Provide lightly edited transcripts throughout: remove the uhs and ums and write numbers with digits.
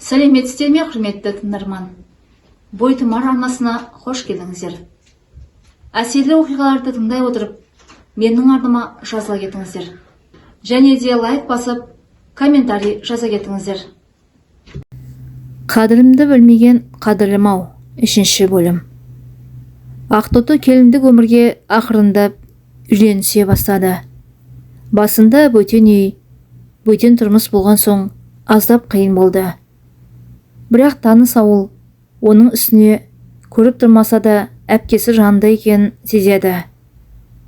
Сәлеметсіздер ме, құрметті тыңдарман? Бойтұмар арнасына қош келдіңіздер. Әсерлі оқиғаларды тыңдай отырып, менің арныма жазыла кетіңіздер. Және де лайк басып, комментарий жаза кетіңіздер. Қадірімді білмеген қадірлім-ау, 3-ші бөлім. Ақтоты келіндік өмірге ақырындап үйренісе бастады. Басында бөтен үй, бөтен тұрмыс болған соң аздап қиын болды. Бірақ таныс ауыл, оның үстіне көріп тұрмаса да әпкесі жанында екенін сезеді.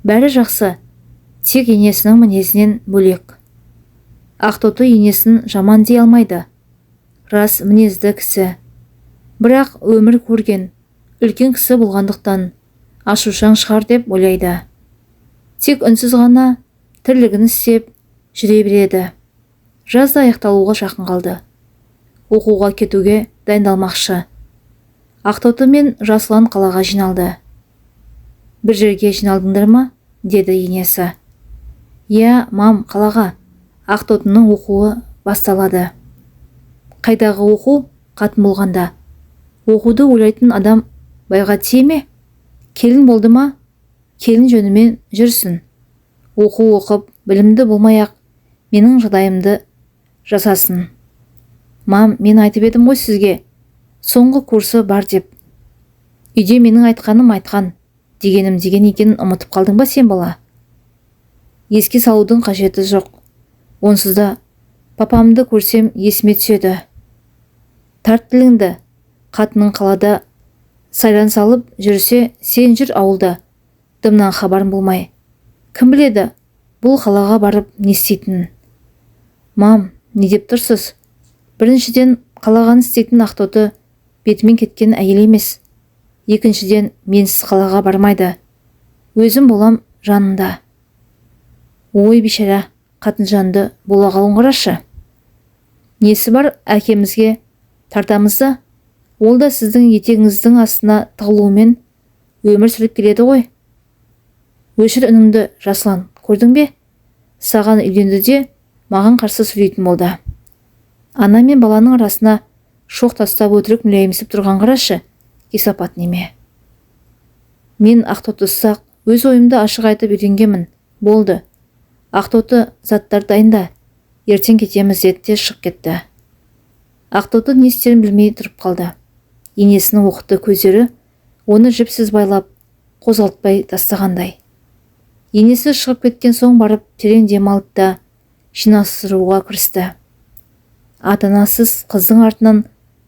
Бәрі жақсы, тек енесінің мінезінен бөлек. Ақтоты енесін жаман дей алмайды. Рас мінезді кісі. Бірақ өмір көрген, үлкен кісі болғандықтан ашушаң шығар деп ойлайды. Тек үнсіз ғана тірлігін істеп жүре береді. Жаз да аяқталуға жақын қалды. Оқуға кетуге дайындалмақшы. Ақтоты мен Жасұлан қалаға жиналды. Бір жерге жиналдыңдар ма? Деді енесі. Иә, мам, қалаға. Ақтотының оқуы басталады. Қайдағы оқу? Қатын болғанда. Оқуды ойлайтын адам байға тие ме? Келін болды ма? Келін жөнімен жүрсін. Оқу оқып, білімді болмай-ақ менің жағдайымды жасасын. Мам, мен айтып едім ғой сізге, соңғы курсы бар деп. Үйде менің айтқаным айтқан, дегенім деген екенін ұмытып қалдың ба сен бала? Еске салудың қажеті жоқ. Онсыз да папамды көрсем есіме түседі. Тарт тіліңді, қатының қалада сайран салып жүрсе, сен жүр ауылда, дымнан хабарым болмай. Кім біледі, бұл қалаға барып не істейтінін? Мам, не деп тұрсыз? Біріншіден, қалаған істейтін Ақтоты бетімен кеткен әйел емес. Екіншіден, менсіз қалаға бармайды. Өзім болам жанында. Ой, бейшара, қатын жанды бола қалуын қарашы. Несі бар, әкемізге тартамызды? Ол да сіздің етегіңіздің астына тығылуымен өмір сүріп келеді ғой. Өшір үніңді, Жасұлан, көрдің бе? Саған үйленді де маған қарсы сөйлейтін болды. Ана мен баланың арасына шоқ тастап өтірік мүләйімсіп тұрған қарашы, кесапат неме. Мен Ақтотысақ өз ойымды ашық айтып үйренгенмін. Болды. Ақтоты заттар дайында. Ертең кетеміз деді де шығып кетті. Ақтоты не істерін білмей тұрып қалды. Енесінің оқты көздері оны жіпсіз байлап, қозғалтпай тастағандай. Енесі шығып кеткен соң барып терең дем алды да жинастыруға кірісті. Ата-анасыз қыздың артынан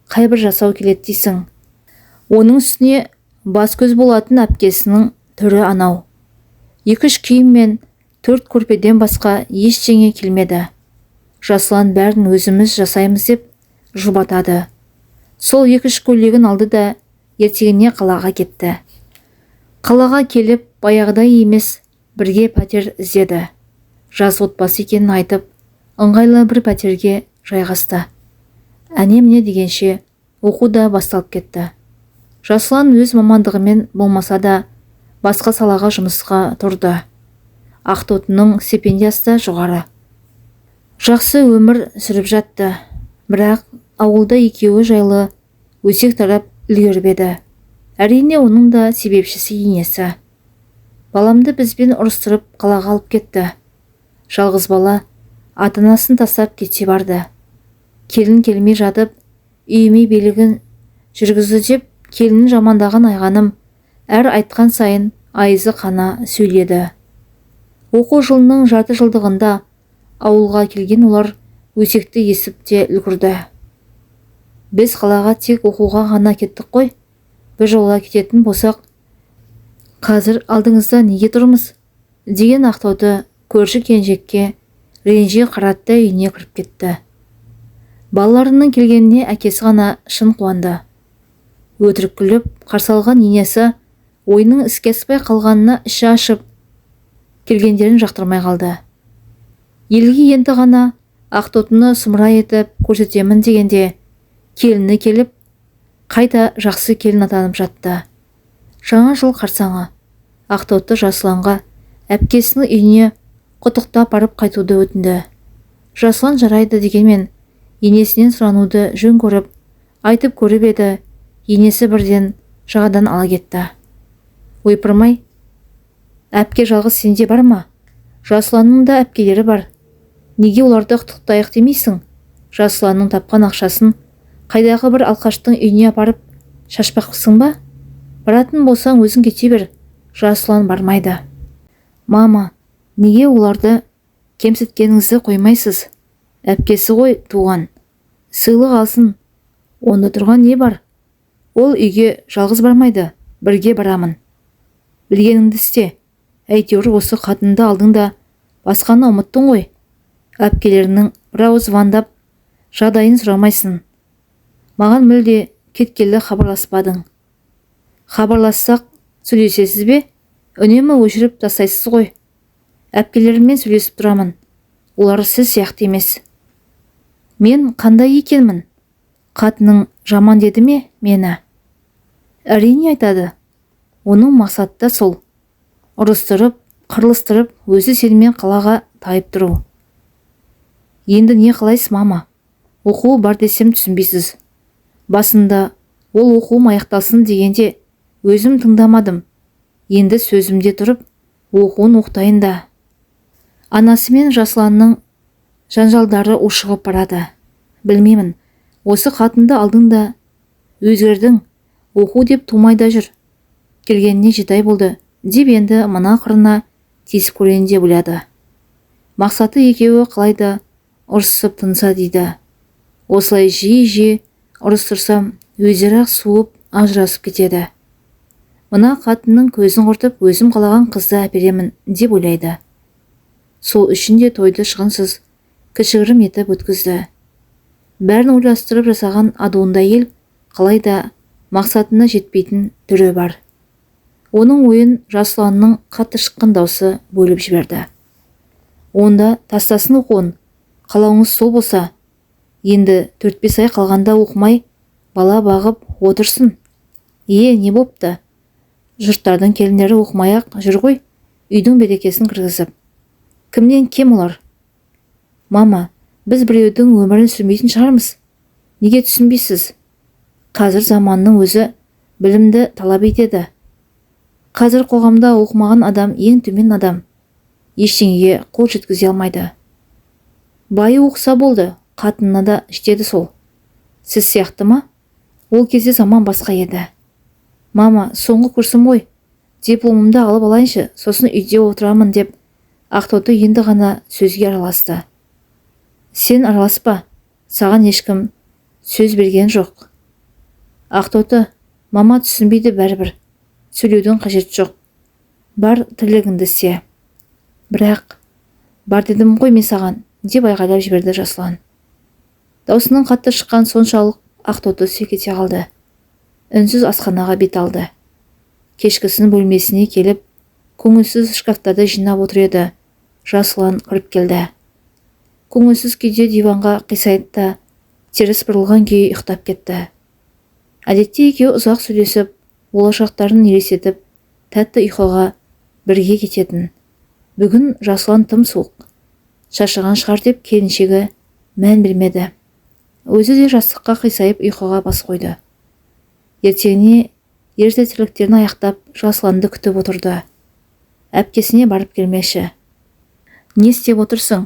қайбір жасау келеді дейсің. Оның үстіне бас көз болатын әпкесінің түрі анау. 2-3 киім мен 4 көрпеден басқа ештеңе келмеді. Жасұлан бәрін өзіміз жасаймыз деп жұбатады. Сол 2-3 көйлегін алды да ертеңіне қалаға кетті. Қалаға келіп баяғыдай емес, бірге пәтер іздеді. Жас отбасы екенін айтып, ыңғайлы бір пәтерге жайғасты. Әне-міне дегенше оқу да басталып кетті. Жасұлан өз мамандығымен болмаса да басқа салаға жұмысқа тұрды. Ақтотының стипендиясы да жоғары. Жақсы өмір сүріп жатты. Бірақ ауылда екеуі жайлы өсек тарап үлгербеді. Әрине оның да себепшісі енесі. Баламды бізбен ұрыстырып қалаға алып кетті. Жалғыз бала ата-анасын тастап кетсе барды. Келін келмей жатып, үйіме билігін жүргізді деп келінін жамандаған айғаным әр айтқан сайын айызы қана сөйледі. Оқу жылының жарты жылдығында ауылға келген олар өсекті есіп те үлгірді. Біз қалаға тек оқуға ғана кеттік қой. Бір жолға кететін болсақ, қазір алдыңызда неге тұрмыз? Деген Ақтоты көрші келіншекке ренжи қаратты, үйіне кіріп кетті. Балаларының келгеніне әкесі ғана шын қуанды. Өтірік күліп қарсы алған енесі ойының іске аспай қалғанына іші ашып, келгендерін жақтырмай қалды. Елге енді ғана Ақтотыны сұмыра етіп көрсетемін дегенде, келіні келіп, қайта жақсы келін атанып жатты. Жаңа жыл қарсаңы Ақтоты Жасұланға әпкесінің үйіне құттықтап барып қайтуды өтінді. Жасұлан жарайды дегенмен енесінен сұрануды жөн көріп, айтып көріп еді, енесі бірден жағадан ала кетті. Ойпырмай, әпке жалғыз сенде бар ма? Жасұланның да әпкелері бар. Неге оларды құттықтайық демейсің? Жасұланның тапқан ақшасын қайдағы бір алқаштың үйіне апарып шашпақсың ба? Баратын болсаң өзің кете бер. Жасұлан бармайды. Мама, неге оларды кемсіткеніңізді қоймайсыз? Әпкесі ғой туған. Сыйлық алсын. Онда тұрған не бар? Ол үйге жалғыз бармайды, бірге барамын. Білгеніңді істе. Әйтеуір осы қатынды алдың да басқаны ұмыттың ғой. Әпкелерінің бір ауыз звондап жағдайын сұрамайсың. Маған мүлде кеткелі хабарласпадың. Хабарлассақ сөйлесесіз бе? Үнемі өшіріп тастайсыз ғой. Әпкелеріммен сөйлесіп тұрамын. Олар сіз сияқты емес. Мен қандай екенмін? Қатының жаман деді ме мені? Әрине айтады. Оның мақсаты да сол. Ұрыстырып, қырылыстырып, өзі сенімен қалаға тайып тұру. Енді не қалайсыз, мама? Оқуы бар десем түсінбейсіз. Басында ол оқуым аяқталсын дегенде өзім тыңдамадым. Енді сөзімде тұрып, оқуын оқытайын да. Анасы мен Жасұланның жанжалдары ушығып барады. Білмеймін, осы қатынды алдың да өзгердің, оқу деп тумайда жүр. Келгеніне 7 ай болды, деп енді мына қырына тесіп көрейін деп ойлады. Мақсаты екеуі қалайда ұрысып тынса дейді. Осылай жиі ұрыстырсам, өздері суып ажырасып кетеді. Мына қатынның көзін құртып, өзім қалаған қызды әперемін деп ойлайды. Сол үшін де тойды шығынсыз, кішігірім етіп өткізді. Бәрін ойластырып жасаған адуында ел қалайда мақсатына жетпейтін түрі бар. Оның ойын Жасұланның қатты шыққан даусы бөліп жіберді. Онда тастасын оқуын, қалауыңыз сол болса, енді 4-5 ай қалғанда оқымай, бала бағып отырсын. Не бопты? Жұрттардың келіндері оқымай-ақ жүр ғой, үйдің берекесін кіргізіп. Кімнен кем олар? Мама, біз біреудің өмірін сүрмейтін шығармыз. Неге түсінбейсіз? Қазір заманның өзі білімді талап етеді. Қазір қоғамда оқымаған адам ең төмен адам. Ештеңеге қол жеткізе алмайды. Байы оқыса болды, қатынына да жетеді сол. Сіз сияқты ма? Ол кезде заман басқа еді. Мама, соңғы курсым ғой. Дипломымды алып алайыншы, сосын үйде отырамын деп Ақтоты енді ғана сөзге араласты. Сен араласпа, саған ешкім сөз берген жоқ. Ақтоты, мама түсінбейді бәрібір. Сөйлеудің қажет жоқ. Бар тірлігіңді істе. Бірақ, бар дедім ғой мен саған, деп айғайлап жіберді Жасұлан. Даусының қатты шыққан соншалық Ақтоты селк ете қалды. Үнсіз асханаға бет алды. Кешкісін бөлмесіне келіп, көңілсіз шкафтарды жинап отыр еді. Жасұлан кіріп келді. Көңілсіз күйде диванға қисайды да, теріс бұрылған күйі ұйықтап кетті. Әдетте екеуі ұзақ сөйлесіп, болашақтарын елестетіп, тәтті ұйқыға бірге кететін. Бүгін Жасұлан тым суық. Шаршаған шығар деп келіншегі мән бермеді. Өзі де жастыққа қисайып ұйқыға бас қойды. Ертеңіне ерте тірліктерін аяқтап Жасұланды күтіп отырды. Әпкесіне барып келмеші. Не істеп отырсың?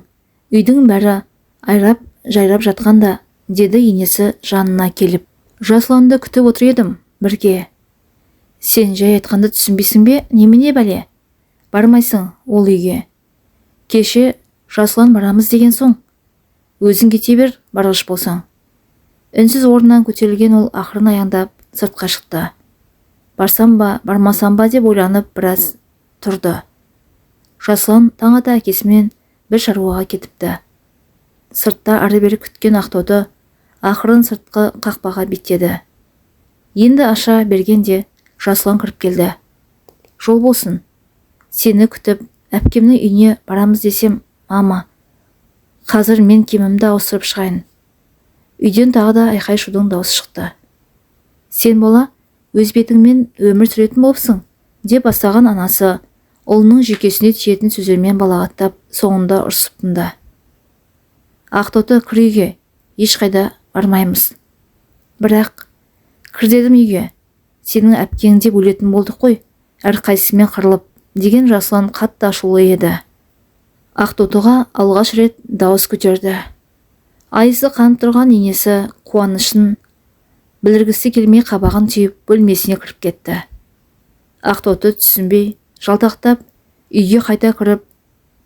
Үйдің бәрі айрап, жайрап жатқанда, деді енесі жанына келіп. Жасұланды күтіп отыр едім, бірге. Сен жай айтқанды түсінбейсің бе, немене бәле? Бармайсың ол үйге. Кеше Жасұлан барамыз деген соң. Өзің кете бер, барғыш болсаң. Үнсіз орнынан көтерілген ол ақырын аяңдап сыртқа шықты. Барсам ба, бармасам ба деп ойланып біраз тұрды. Жасұлан таң ата әкесімен бір шаруаға кетіпті. Сыртта ары-бері күткен Ақтоты ақырын сыртқы қақпаға беттеді. Енді аша бергенде Жасұлан кіріп келді. Жол болсын. Сені күтіп, әпкемнің үйіне барамыз десем, мама, қазір мен киімімді ауыстырып шығайын. Үйден тағы да айқай шудың дауысы шықты. Сен бола, өз бетіңмен өмір сүретін болыпсың, деп бастаған анасы ұлының жүйкесіне тиетін сөздермен балағаттап, соңында ұрсып тынды. Ақтоты, кір үйге, ешқайда бармаймыз. Бірақ кір дедім үйге. Сенің әпкең деп өлетін болдық қой, әрқайсымен қырылып, деген Жасұлан қатты ашулы еді. Ақтотыға алғаш рет дауыс көтерді. Айызы қанып тұрған енесі қуанышын білдіргісі келмей қабағын түйіп бөлмесіне кіріп кетті. Ақтоты түсінбей, жалтақтап, үйге қайта кіріп,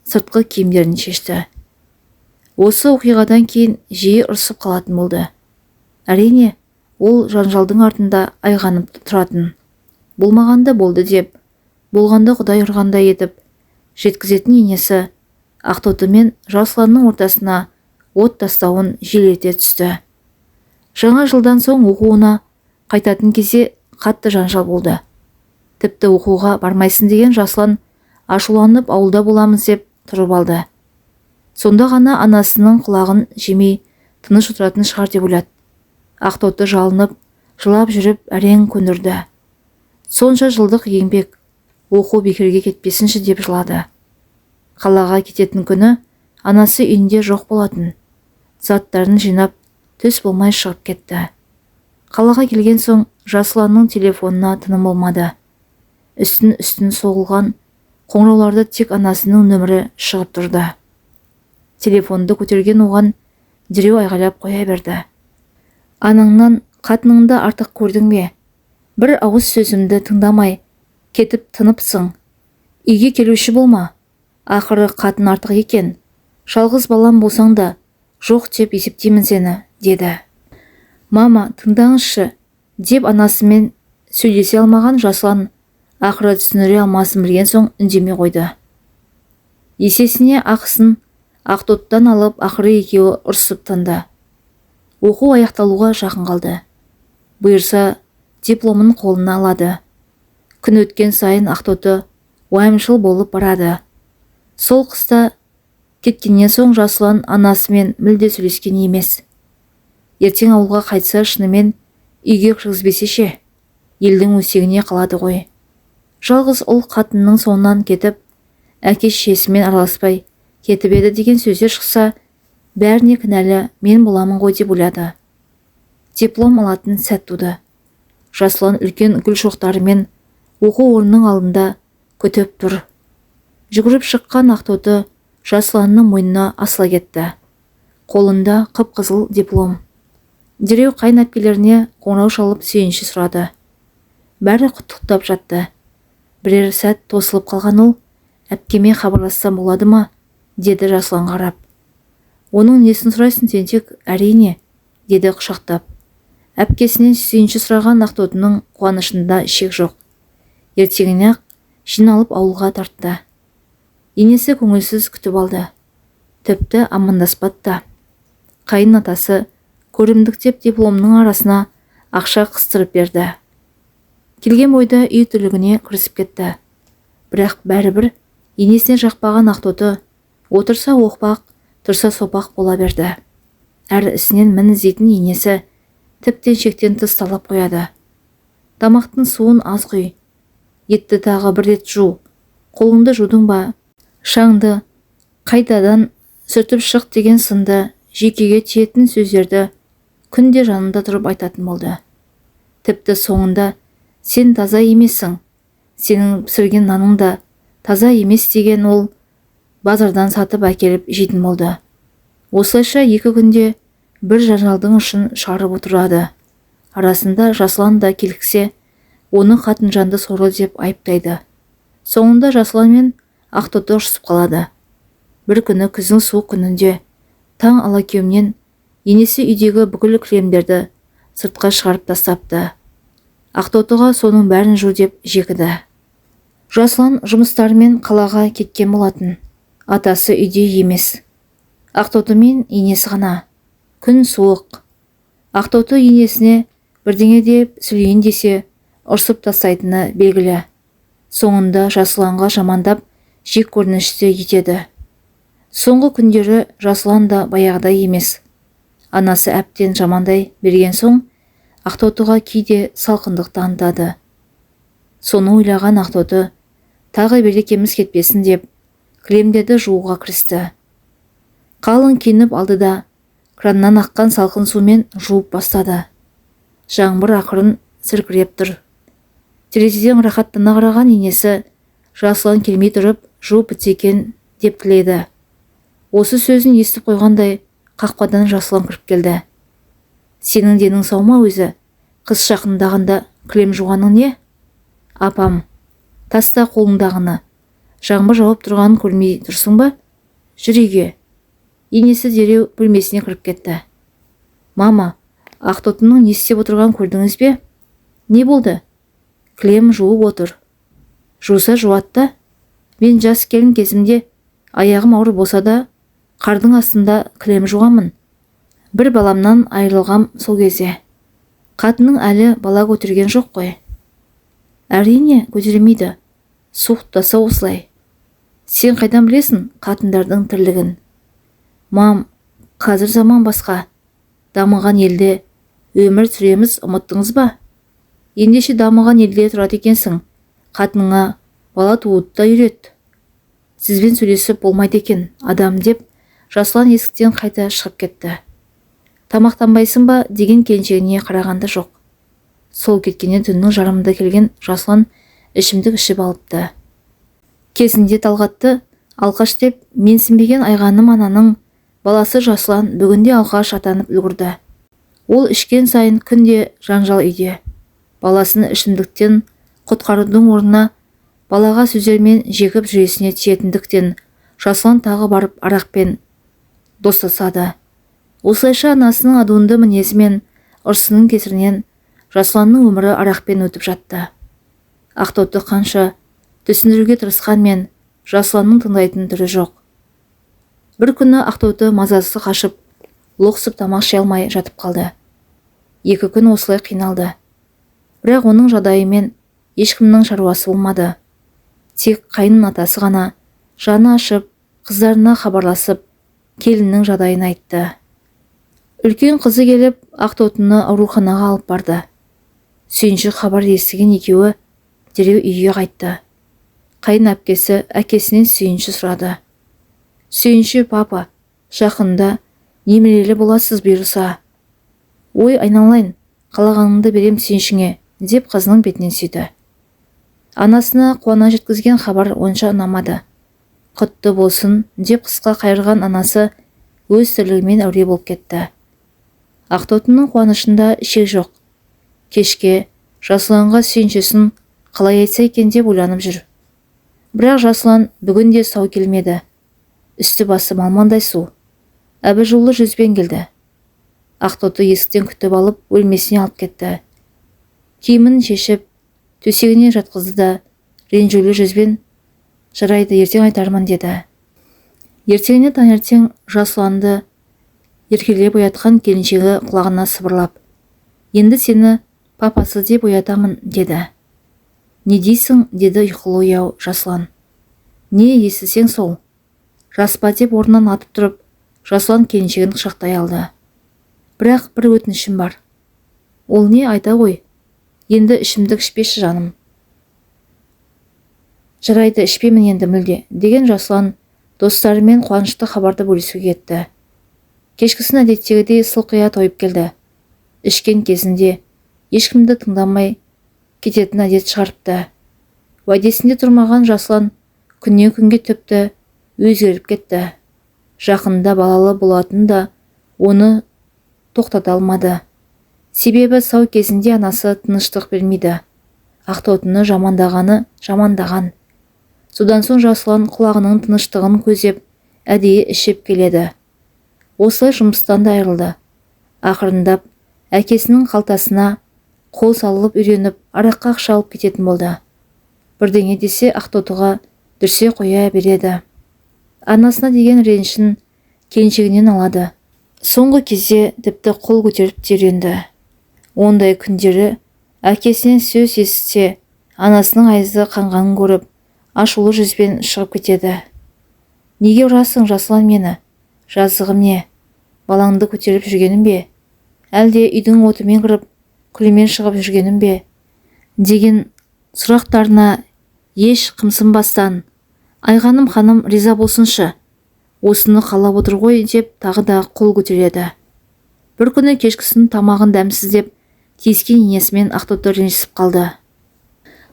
сыртқы киімдерін шешті. Осы оқиғадан кейін жиі ұрсып қалатын болды. Әрине, ол жанжалдың артында айғанып тұратын. Болмағанда болды деп, болғанда Құдай ұрғандай етіп, жеткізетін енесі Ақтоты мен Жасұланның ортасына от тастауын желете түсті. Жаңа жылдан соң оқуына қайтатын кезде қатты жанжал болды. Тіпті оқуға бармайсың деген Жасұлан ашуланып ауылда боламыз деп тұрып алды. Сонда ғана анасының құлағын жемей тыныш отыратын шығар деп ойлады. Ақтоты жалынып, жылап жүріп әрең көндірді. Сонша жылдық еңбек, оқу бекерге кетпесінші деп жылады. Қалаға кететін күні анасы үйінде жоқ болатын. Заттарын жинап, төс болмай шығып кетті. Қалаға келген соң Жасұланның телефонына тыным болмады. Үстін соғылған қоңырауларды тек анасының нөмірі шығып тұрды. Телефонды көтерген оған дереу айғайлап қоя берді. Анаңнан қатыныңды артық көрдің бе? Бір ауыз сөзімді тыңдамай, кетіп тыныпсың. Үйге келуші болма. Ақыры қатын артық екен. Жалғыз балам болсаң да, жоқ деп есептеймін сені, деді. Мама, тыңдаңызшы, деп анасымен сөйлесе алмаған Жасұлан ақыры түсіндіре алмасын білген соң үндемей қойды. Есесіне ақысын Ақтоттан алып, ақыры екеуі ұрсып тынды. Оқу аяқталуға жақын қалды. Бұйырса, дипломын қолына алады. Күн өткен сайын Ақтоты уайымшыл болып барады. Сол қыста кеткеннен соң Жасұлан анасымен мүлде сөйлескен емес. Ертең ауылға қайтса шынымен үйге кіргізбесе ше, елдің өсегіне қалады ғой. Жалғыз ұл қатынның соңынан кетіп, әке-шешесімен араласпай кетіп еді деген сөздер шықса, бәріне кінәлі мен боламын ғой деп ойлады. Диплом алатын сәт туды. Жасұлан үлкен гүл шоқтарымен оқу орнының алдында күтіп тұр. Жүгіріп шыққан Ақтоты Жасұланның мойнына асыла кетті. Қолында қып-қызыл диплом. Дереу қайын әпкелеріне қоңырау шалып сүйінші сұрады. Бәрі құттықтап жатты. Бірер сәт тосылып қалған ол, әпкеме хабарлассам болады ма? Деді Жасұлан қарап. Оның несін сұрайсың тентек? Әрине, деді құшақтап. Әпкесінен сүйінші сұраған Ақтотының қуанышында шек жоқ. Ертеңіне ақ жиналып ауылға тартты. Енесі көңілсіз күтіп алды. Тіпті амандаспады да. Қайын атасы көрімдік деп дипломның арасына ақша қыстырып берді. Келген бойда үй түлігіне кірісіп кетті. Бірақ бәрібір енесіне жақпаған Ақтоты отырса оқпақ, тұрса сопақ бола берді. Әр ісінен мін іздейтін енесі тіптен шектен тыс талап қояды. Тамақтың суын аз құй, етті тағы бір рет жу, қолыңды жудың ба, шаңды қайтадан сүртіп шық деген сынды жүйкеге тиетін сөздерді күнде жанында тұрып айтатын болды. Тіпті соңында сен таза емессің, сенің пісірген наның да таза емес деген ол базардан сатып әкеліп жейтін болды. Осылайша 2 күнде бір жанжалдың ұшын шығарып отырады. Арасында Жасұлан да келіксе, оны қатынжанды сорлы деп айыптайды. Соңында Жасұлан мен Ақтоты ұрсып қалады. Бір күні күздің суық күнінде таң алакеуімнен енесі үйдегі бүкіл кілемдерді сыртқа шығарып тастапты. Ақтотыға соның бәрін жу деп жекіді. Жасұлан жұмыстарымен қалаға кеткен болатын. Атасы үйде емес. Ақтоты мен енесі ғана. Күн суық. Ақтоты енесіне бірдеңе деп сөйлейін десе ұрсып тастайтыны белгілі. Соңында Жасұланға жамандап жек көрінішті етеді. Соңғы күндері Жасұлан да баяғыдай емес. Анасы әптен жамандай берген соң Ақтотыға кейде салқындық танытады. Соны ойлаған Ақтоты тағы берекеміз кетпесін деп кілемдерді жууға кірісті. Қалың киініп алды да краннан аққан салқын сумен жуып бастады. Жаңбыр ақырын сіркіреп тұр. Терезеден рахаттана қараған енесі Жасұлан келмей тұрып жуып бітсе екен деп тіледі. Осы сөзін естіп қойғандай қақпадан Жасұлан кіріп келді. Сенің денің сау ма өзі? Қыз жақындағанда кілем жуғаның не? Апам, таста қолыңдағыны. Жаңбыр жауып тұрғанын көрмей тұрсың ба? Жүр үйге. Енесі дереу бөлмесіне кіріп кетті. Мама, Ақтотының не істеп отырғанын көрдіңіз бе? Не болды? Кілем жуып отыр. Жуса жуатта. Мен жас келін кезімде аяғым ауыр болса да қардың астында кілем жуғамын. Бір баламнан айырылғам сол кезде. Қатының әлі бала көтерген жоқ қой. Әрине көтермейді. Суықтаса осылай. Сен қайдан білесің қатындардың тірлігін? Мам, қазір заман басқа. Дамыған елде өмір сүреміз, ұмыттыңыз ба? Ендеше дамыған елде тұрады екенсің. Қатыныңа бала тууды да үйрет. Сізбен сөйлесіп болмайды екен, адам деп Жасұлан есіктен қайта шығып кетті. Тамақтанбайсың ба деген келіншегіне қарағанда жоқ. Сол кеткеннен түннің жарымында келген Жасұлан ішімдік ішіп алыпты. Кезінде Талғатты алқаш деп менсінбеген Айғаным ананың баласы Жасұлан бүгінде алқаш атанып үлгірді. Ол ішкен сайын күнде жанжал үйде. Баласын ішімдіктен құтқарудың орнына балаға сөздермен жегіп жүресіне тиетіндіктен Жасұлан тағы барып арақпен достасады. Осылайша анасының адуынды мінезі мен ырсының кесірінен Жасұланның өмірі арақпен өтіп жатты. Ақтоты қанша түсіндіруге тырысқанмен Жасұланның тыңдайтын түрі жоқ. Бір күні Ақтоты мазасы қашып, лоқсып тамақ іше алмай жатып қалды. 2 күн осылай қиналды. Бірақ оның жағдайымен ешкімнің шаруасы болмады. Тек қайын атасы ғана жаны ашып, қыздарына хабарласып, келіннің жағдайын айтты. Үлкен қызы келіп, Ақтотыны ауруханаға алып барды. Сүйінші хабар естіген екеуі дереу үйге қайтты. Қайын әпкесі әкесінен сүйінші сұрады. Сүйінші, папа, жақында немерелі боласыз бұйырса. Ой, айналайын, қалағаныңды берем сүйіншіңе, деп қызының бетінен сүйді. Анасына қуана жеткізген хабар онша ұнамады. Құтты болсын деп қысқа қайырған анасы өз тірлігімен әуре болып кетті. Ақтотының қуанышында шек жоқ. Кешке Жасұланға сүйіншісін қалай айтса екен деп ойланып жүр. Бірақ Жасұлан бүгін де сау келмеді. Үсті басы малмандай су. Әбіжулы жүзбен келді. Ақтоты есіктен күтіп алып бөлмесіне алып кетті. Киімін шешіп, төсегіне жатқызды да ренжулі жүзбен жарайды, ертең айтармын деді. Ертеңіне таңертең Жасұланды еркелеп оятқан келіншегі құлағына сыбырлап, енді сені папасы деп оятамын деді. Не дейсің, деді ұйқылы ояу Жасұлан. Не естісең сол. Жаспа деп орнынан атып тұрып, Жасұлан келіншегін құшақтай алды. Бірақ бір өтінішім бар. Ол не, айта ғой. Енді ішімдік ішпеші жаным. Жарайды, ішпеймін енді мүлде, деген Жасұлан достарымен қуанышты хабарды бөлісуге кетті. Кешкісін әдеттегідей сылқия тойып келді. Ішкен кезінде ешкімді тыңдамай кететін әдет шығарыпты. Уәдесінде тұрмаған Жасұлан күннен күнге тіпті өзгеріп кетті. Жақында балалы болатын да оны тоқтата алмады. Себебі сау кезінде анасы тыныштық бермейді. Ақтотыны жамандаған. Содан соң Жасұлан құлағының тыныштығын көзеп, әдейі ішіп келеді. Осылай жұмыстан да айырылды. Ақырындап әкесінің қалтасына қол салып үйреніп, араққа ақша алып кететін болды. Бірдеңе десе Ақтотыға дүрсе қоя береді. Анасына деген ренішін келіншегінен алады. Соңғы кезде тіпті қол көтеріп үйренді. Ондай күндері әкесінен сөз естісе, анасының айызы қанғанын көріп, ашулы жүзбен шығып кетеді. Неге ұрасың Жасұлан мені? Жазығым не? Балаңды көтеріп жүргенім бе? Әлде үйдің отымен кіріп, күлімен шығып жүргенім бе? Деген сұрақтарына еш қымсынбастан, Айғаным ханым риза болсыншы, осыны қалап отыр ғой деп тағы да қол көтереді. Бір күні кешкісін тамағын дәмсіз деп тиіскен енесімен Ақтоты ренжісіп қалды.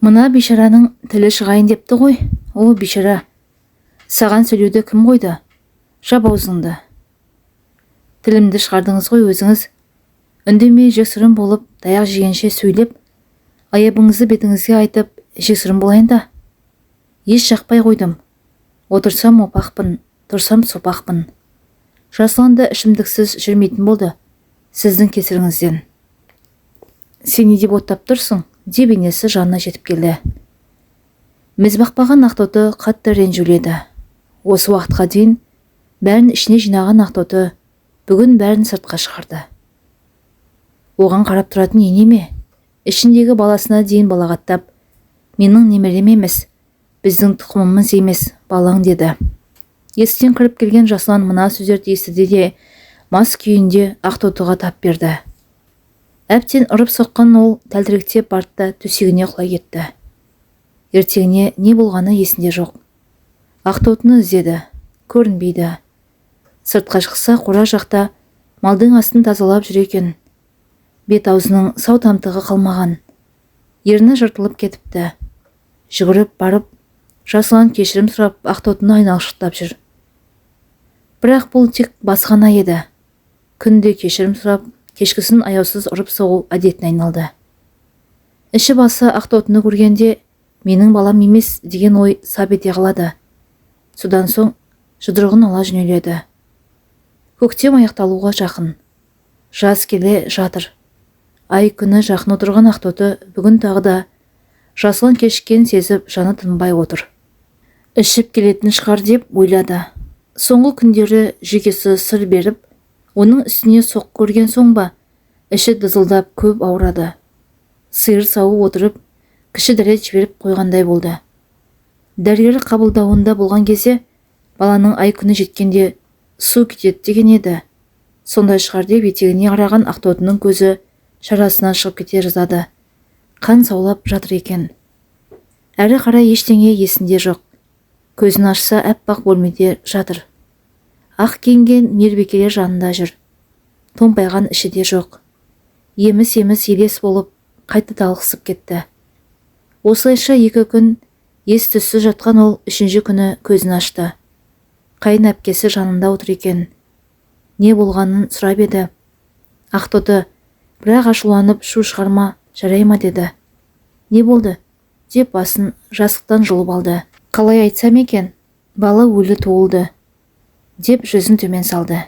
Мына бейшараның тілі шығайын депті ғой. О, бейшара, саған сөйлеуді кім қойды? Жап аузыңды. Тілімді шығардыңыз ғой өзіңіз. Үндемей жексұрын болып, таяқ жегенше сөйлеп, айыбыңызды бетіңізге айтып, жексұрын болайын да. Еш жақпай қойдым. Отырсам опақпын, тұрсам сопақпын. Жасұланды ішімдіксіз жүрмейтін болды, сіздің кесіріңізден. Сен не деп оттап тұрсың? Деп енесі жанына жетіп келді. Мізбақпаған Ақтоты қатты ренжуледі. Осы уақытқа дейін бәрін ішіне жинаған Ақтоты бүгін бәрін сыртқа шығарды. Оған қарап тұратын енеме, ішіндегі баласына дейін балағаттап, менің немерем емес, біздің тұқымымыз емес, балаң деді. Есіктен кіріп келген Жасұлан мына сөздерді естіді де, мас күйінде Ақтотыға тап берді. Әптен ұрып соққан ол тәлтіректеп барды, төсегіне құлай кетті. Ертеңіне не болғаны есінде жоқ. Ақтотыны іздеді, көрінбейді. Сыртқа шықса қора жақта малдың астын тазалап жүр екен. Бет аузының сау тамтығы қалмаған. Ерні жыртылып кетіпті. Жүгіріп барып, Жасұлан кешірім сұрап Ақтотыны айналшықтап жүр. Бірақ бұл тек басқана еді. Күнде кешірім сұрап, кешкісін аяусыз ұрып соғу әдетіне айналды. Іші басы Ақтотыны көргенде, менің балам емес деген ой сап ете қалады. Содан соң жұдырығын ала жөнеледі. Көктем аяқталуға жақын. Жаз келе жатыр. Ай күні жақын отырған Ақтоты бүгін тағы да Жасұлан кешіккен сезіп жаны тынбай отыр. Ішіп келетін шығар деп ойлады. Соңғы күндері жүйкесі сыр беріп, оның үстіне соқ көрген соң ба, іші дызылдап көп ауырады. Сиыр сауып отырып, кіші дәрет жіберіп қойғандай болды. Дәрігер қабылдауында болған кезде, баланың ай күні жеткенде су кетеді деген еді. Сондай шығар деп етегіне қараған Ақтотының көзі шарасынан шығып кете жаздады. Қан саулап жатыр екен. Әрі қарай ештеңе есінде жоқ. Көзін ашса әппақ бөлмеде жатыр. Ақ киінген мейірбикелер жанында жүр. Томпайған іші де жоқ. Еміс-еміс елес болып, қайта талықсып кетті. Осылайша 2 күн ес-түссіз жатқан ол 3-ші күні көзін ашты. Қайын әпкесі жанында отыр екен. Не болғанын сұрап еді. Ақтоты, бірақ ашуланып шу шығарма, жарай ма деді. Не болды? Деп басын жастықтан жұлып алды. Қалай айтсам екен, бала өлі туылды. Деп жүзін төмен салды.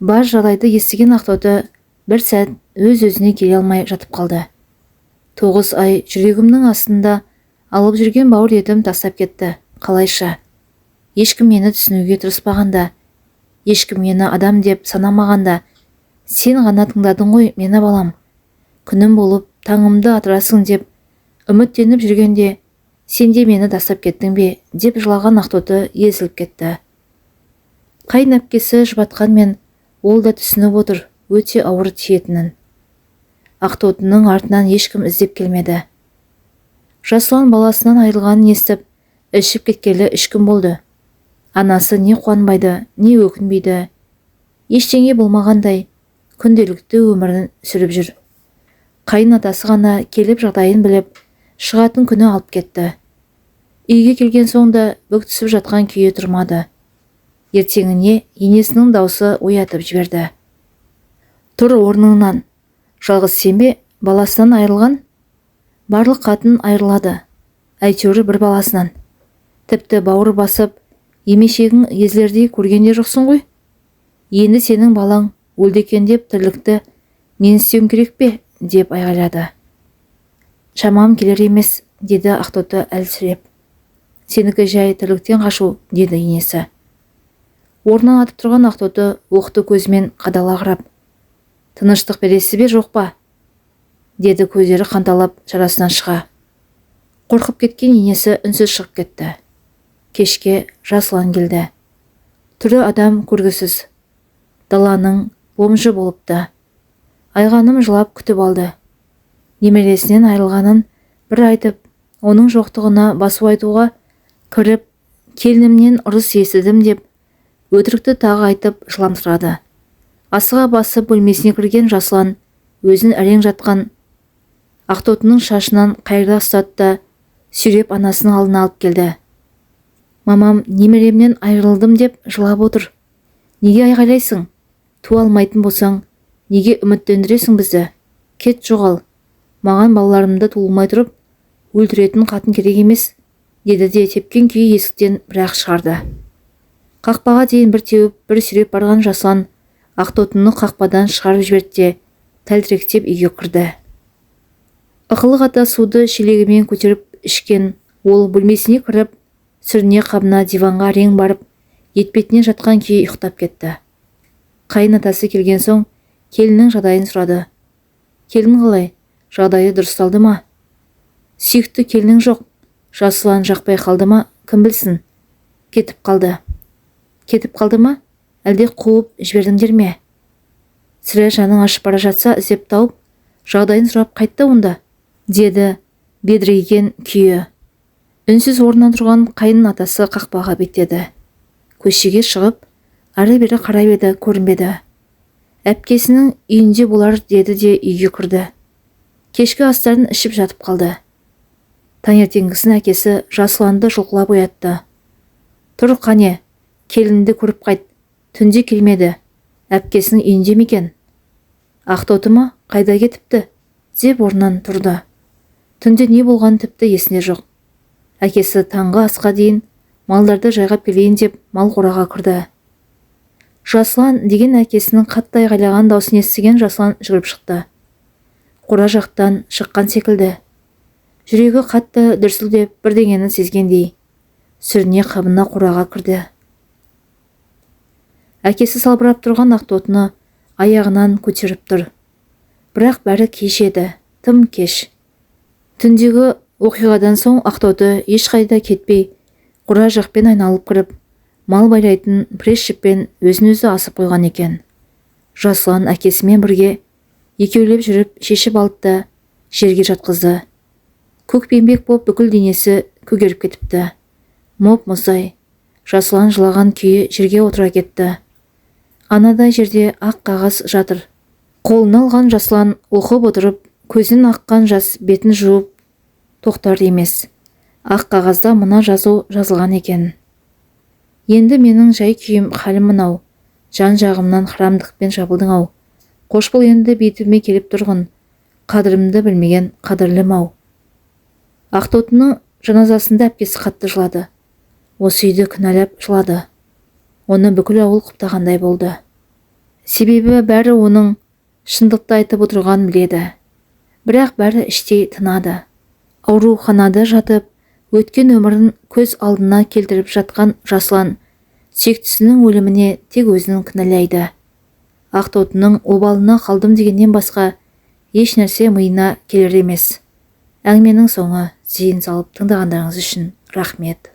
Бар жағдайды естіген Ақтоты бір сәт өз-өзіне келе алмай жатып қалды. 9 ай жүрегімнің астында алып жүрген бауыр етім тастап кетті. Қалайша? Ешкім мені түсінуге тырыспағанда, ешкім мені адам деп санамағанда, сен ғана тыңдадың ғой мені балам. Күнім болып таңымды атырасың деп үміттеніп жүргенде, сен де мені тастап кеттің бе, деп жылаған Ақтоты езіліп кетті. Қайын әпкесі жұбатқанмен ол да түсініп отыр, өте ауыр тиетінін. Ақтотының артынан ешкім іздеп келмеді. Жасұлан баласынан айырылғанын естіп, ішіп кеткелі 3 күн болды. Анасы не қуанбайды, не өкінбейді. Ештеңе болмағандай, күнделікті өмірін сүріп жүр. Қайын атасы ғана келіп жағдайын біліп, шығатын күні алып кетті. Үйге келген соңда бүк түсіп жатқан күйі тұрмады. Ертеңіне енесінің даусы оятып жіберді. Тұр орныңнан. Жалғыз сен бе баласынан айырылған? Барлық қатын айырылады. Әйтеуір бір баласынан. Тіпті бауыр басып, емешегің езілердей көргенде жоқсың ғой. Енді сенің балаң өлді екен деп тірлікті мен істеуім керек пе? Деп айғайлады. Шамам келер емес, деді Ақтоты әлсіреп. Сенікі жай тірліктен қашу, деді енесі. Орнынан атып тұрған Ақтоты оқты көзімен қадала қарап. Тыныштық бересі бе жоқ па? Деді көздері қанталап шарасынан шыға. Қорқып кеткен енесі үнсіз шығып кетті. Кешке Жасұлан келді. Түрі адам көргісіз. Даланың бомжы болыпты. Айғаным жылап күтіп алды. Немересінен айырылғанын бір айтып, оның жоқтығына басу айтуға кіріп, келінімнен ұрыс естідім деп, өтірікті тағы айтып жыламсырады. Асыға басып бөлмесіне кірген Жасұлан өзін әрең жатқан Ақтотының шашынан қайырда ұстады да сүйреп анасының алдына алып келді. Мамам немеремнен айырылдым деп жылап отыр. Неге айғайлайсың? Туа алмайтын болсаң, неге үміттендіресің бізді? Кет жоғал. Маған балаларымды туылмай тұрып, өлтіретін қатын керек емес, деді де тепкен күйі есіктен бір-ақ шығарды. Қақпаға дейін бір теуіп, бір сүйреп барған Жасұлан Ақтотыны қақпадан шығарып жіберді де тәлтіректеп үйге кірді. Ықылық ата суды шелегімен көтеріп ішкен ол бөлмесіне кіріп, сүріне қабына диванға рең барып, етпетіне жатқан күйі ұйықтап кетті. Қайын атасы келген соң келіннің жағдайын сұрады. Келін қалай? Жағдайы дұрысталды ма? Сүйікті келінің жоқ. Жасұлан жақпай қалды ма? Кім білсін? Кетіп қалды. Кетіп қалды ма? Әлде қуып жібердіңдер ме? Сірә жаның ашып бара жатса іздеп тауып, жағдайын сұрап қайтты онда, деді бедірейген күйі. Үнсіз орнынан тұрған қайын атасы қақпаға беттеді. Көшеге шығып, ары-бері қарап еді, көрінбеді. Әпкесінің үйінде болар деді де үйге кірді. Кешкі астарын ішіп жатып қалды. Таңертеңгісін әкесі Жасұланды жұлқылап оятты. Тұр қане, келінді көріп қайт. Түнде келмеді. Әпкесінің үйінде мекен? Ақтоты ма? Қайда кетіпті? Деп орнынан тұрды. Түнде не болған тіпті есінде жоқ. Әкесі таңғы асқа дейін малдарды жайғап келейін деп мал қораға кірді. Жасұлан деген әкесінің қатты айғайлаған даусын естіген Жасұлан жүгіріп шықты. Қора жақтан шыққан секілді. Жүрегі қатты дүрсілдеп бірдеңені сезгендей, сүріне қабына қораға кірді. Әкесі салбырап тұрған Ақтотыны аяғынан көтеріп тұр. Бірақ бәрі кеш еді, тым кеш. Түндегі оқиғадан соң Ақтоты ешқайда кетпей, қора жақпен айналып кіріп, мал байлайтын пресс жіппен өзін-өзі асып қойған екен. Жасұлан әкесімен бірге екеулеп жүріп шешіп алды да жерге жатқызды. Көкпеңбек боп бүкіл денесі көгеріп кетіпті. Моп-мұздай. Жасұлан жылаған күйі жерге отыра кетті. Анадай жерде ақ қағаз жатыр. Қолына алған Жасұлан оқып отырып, көзінен аққан жас бетін жуып тоқтар емес. Ақ қағазда мына жазу жазылған екен. Енді менің жай күйім халім мынау. Жан жағымнан храмдықпен жабылдың-ау. Қош бол енді бетіме келіп тұрғын. Қадірімді білмеген қадірлім-ау. Ақтотының жаназасында әпкесі қатты жылады. Осы үйді кінәлап жылады. Оны бүкіл ауыл құптағандай болды. Себебі бәрі оның шындықты айтып отырған біледі. Бірақ бәрі іштей тынады. Ауруханада жатып, өткен өмірін көз алдына келтіріп жатқан Жасұлан сүйіктісінің өліміне тек өзінің кінәлайды. Ақтотының обалына қалдым дегеннен басқа еш нәрсе миына келер емес. Әңгіменің соңы. Зейін салып тыңдағандарыңыз үшін рахмет.